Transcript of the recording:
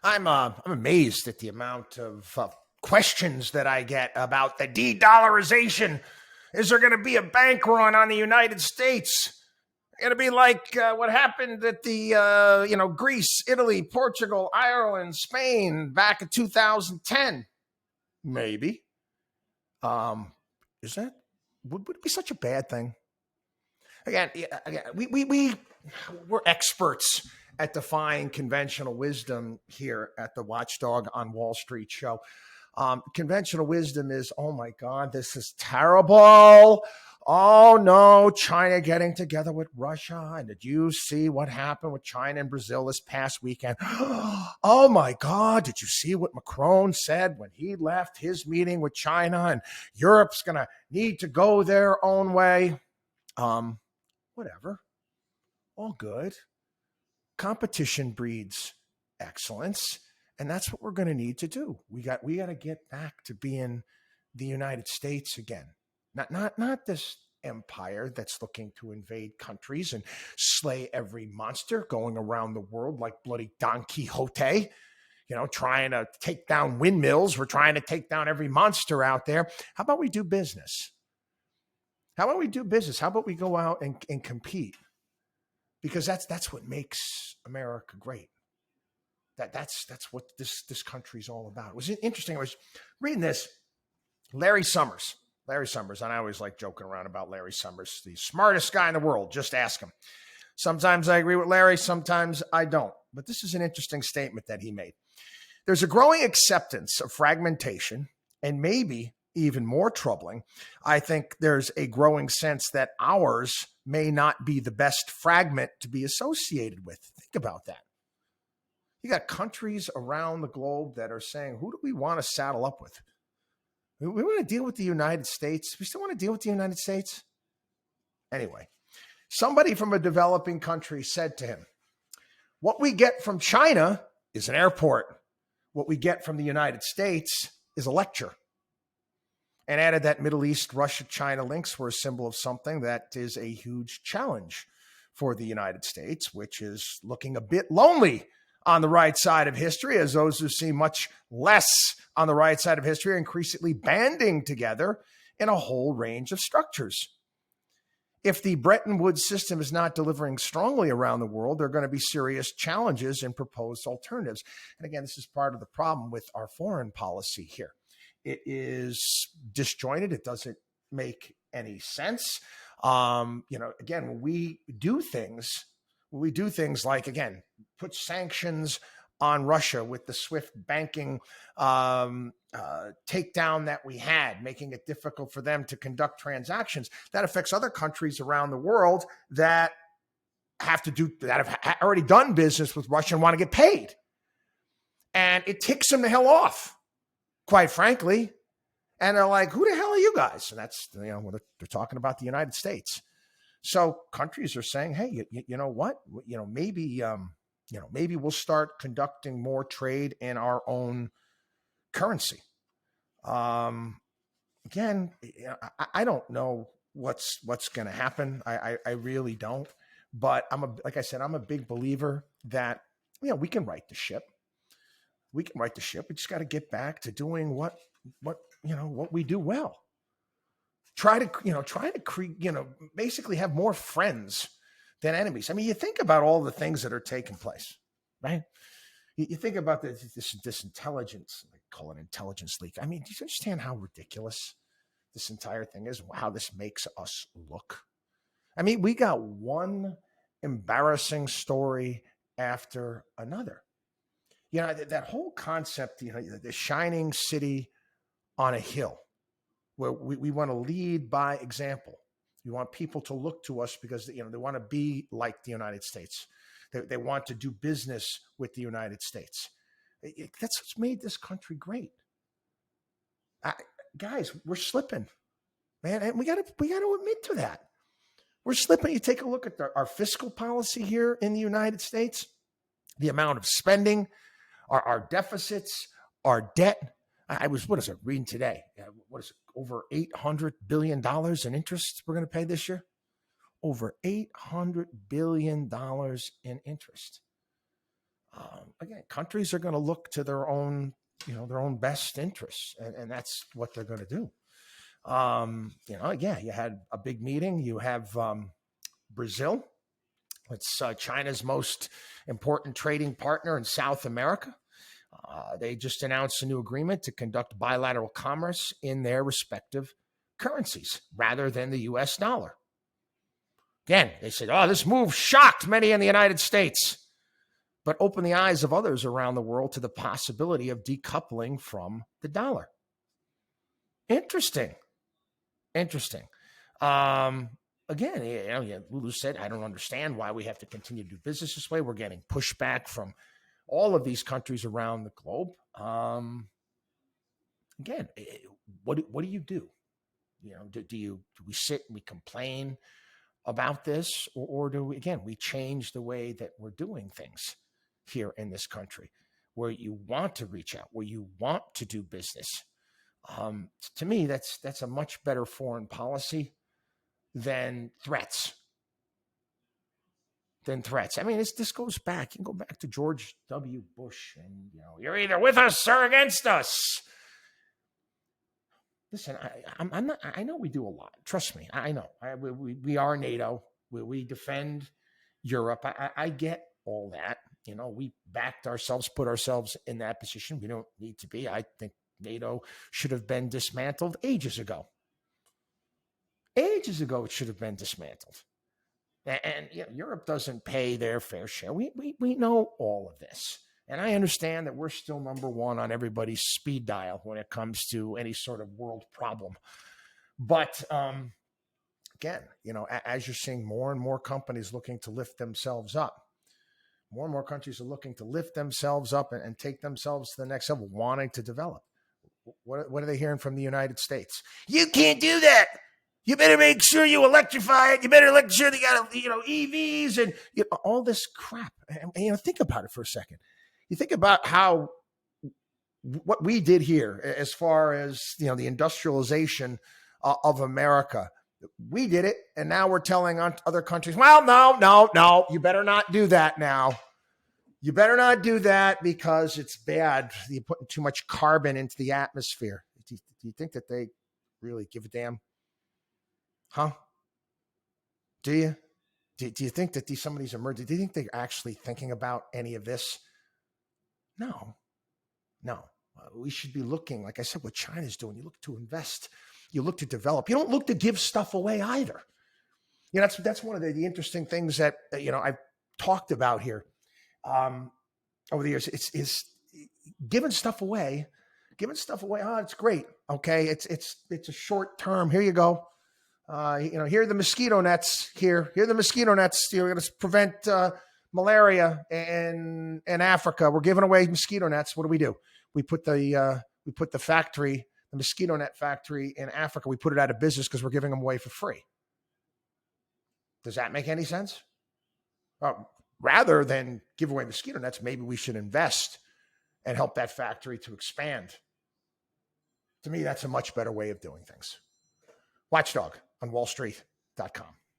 I'm amazed at the amount of questions that I get about the de-dollarization. Is there going to be a bank run on the United States? Going to be like what happened at the Greece, Italy, Portugal, Ireland, Spain back in 2010? Maybe. Is that would it be such a bad thing? Again, we're experts at defying conventional wisdom here at the WatchDog on Wall Street show. Conventional wisdom is, oh my God, this is terrible. Oh no, China getting together with Russia. And did you see what happened with China and Brazil this past weekend? Oh my God, did you see what Macron said when he left his meeting with China and Europe's going to need to go their own way? Whatever. All good. Competition breeds excellence. And that's what we're going to need to do. We got to get back to being the United States again. Not this empire that's looking to invade countries and slay every monster going around the world like bloody Don Quixote, trying to take down windmills. We're trying to take down every monster out there. How about we do business? How about we go out and compete? Because that's what makes America great. That's what this country's all about. It was interesting. I was reading this. Larry Summers, and I always like joking around about Larry Summers, the smartest guy in the world. Just ask him. Sometimes I agree with Larry, sometimes I don't. But this is an interesting statement that he made. There's a growing acceptance of fragmentation, and maybe even more troubling, I think there's a growing sense that ours may not be the best fragment to be associated with. Think about that. You got countries around the globe that are saying, who do we want to saddle up with? We want to deal with the United States. We still want to deal with the United States? Anyway, somebody from a developing country said to him, what we get from China is an airport. What we get from the United States is a lecture. And added that Middle East, Russia, China links were a symbol of something that is a huge challenge for the United States, which is looking a bit lonely on the right side of history, as those who see much less on the right side of history are increasingly banding together in a whole range of structures. If the Bretton Woods system is not delivering strongly around the world, there are going to be serious challenges in proposed alternatives. And again, this is part of the problem with our foreign policy here. It is disjointed. It doesn't make any sense. Again, when we do things like, again, put sanctions on Russia with the SWIFT banking takedown that we had, making it difficult for them to conduct transactions, that affects other countries around the world that have already done business with Russia and want to get paid. And it ticks them the hell off, quite frankly. And they're like, who the hell are you guys? And that's, they're talking about the United States. So countries are saying, hey, you know what? Maybe we'll start conducting more trade in our own currency. Again, I don't know what's going to happen. I really don't. But I'm a big believer that, we can right the ship. We just got to get back to doing what we do well. Try to create, basically have more friends than enemies. I mean, you think about all the things that are taking place, right? You think about this intelligence, they call it intelligence leak. I mean, do you understand how ridiculous this entire thing is? How this makes us look? I mean, we got one embarrassing story after another. That whole concept, the shining city on a hill, where we want to lead by example. We want people to look to us because they want to be like the United States. They want to do business with the United States. That's what's made this country great. Guys, we're slipping, man, and we got to admit to that. We're slipping. You take a look at our fiscal policy here in the United States, the amount of spending, our deficits, our debt. What is it, reading today? What is it, over $800 billion in interest we're going to pay this year? Over $800 billion in interest. Again, countries are going to look to their own, their own best interests, and that's what they're going to do. You had a big meeting. You have Brazil. It's China's most important trading partner in South America. They just announced a new agreement to conduct bilateral commerce in their respective currencies rather than the U.S. dollar. Again, they said, this move shocked many in the United States, but opened the eyes of others around the world to the possibility of decoupling from the dollar. Interesting. Again, Lulu said, I don't understand why we have to continue to do business this way. We're getting pushback from all of these countries around the globe. Again, what do you do? Do we sit and we complain about this, or do we change the way that we're doing things here in this country, where you want to reach out, where you want to do business? To me, that's a much better foreign policy than threats. I mean, this goes back. You can go back to George W. Bush, and you're either with us or against us. Listen, I'm not. I know we do a lot. Trust me, I know. We are NATO. We defend Europe. I get all that. We backed ourselves, put ourselves in that position. We don't need to be. I think NATO should have been dismantled ages ago. Ages ago, it should have been dismantled. And Europe doesn't pay their fair share. We know all of this. And I understand that we're still number one on everybody's speed dial when it comes to any sort of world problem. But again, as you're seeing more and more companies looking to lift themselves up, more and more countries are looking to lift themselves up and take themselves to the next level, wanting to develop. What are they hearing from the United States? You can't do that. You better make sure you electrify it. You better make sure they got, EVs and all this crap. And think about it for a second. You think about what we did here as far as, the industrialization of America. We did it, and now we're telling other countries, well, no, you better not do that now. You better not do that because it's bad. You're putting too much carbon into the atmosphere. Do you think that they really give a damn? Huh? Do you? Do you think that some of these emerging, do you think they're actually thinking about any of this? No. We should be looking, like I said, what China's doing. You look to invest. You look to develop. You don't look to give stuff away either. That's one of the interesting things that, I've talked about here over the years. It's giving stuff away. Oh, it's great. Okay. It's a short term. Here you go. Here are the mosquito nets. Here are the mosquito nets. You're going to prevent malaria in Africa. We're giving away mosquito nets. What do? We put the factory, the mosquito net factory in Africa. We put it out of business because we're giving them away for free. Does that make any sense? Rather than give away mosquito nets, maybe we should invest and help that factory to expand. To me, that's a much better way of doing things. WatchDog on WallStreet.com.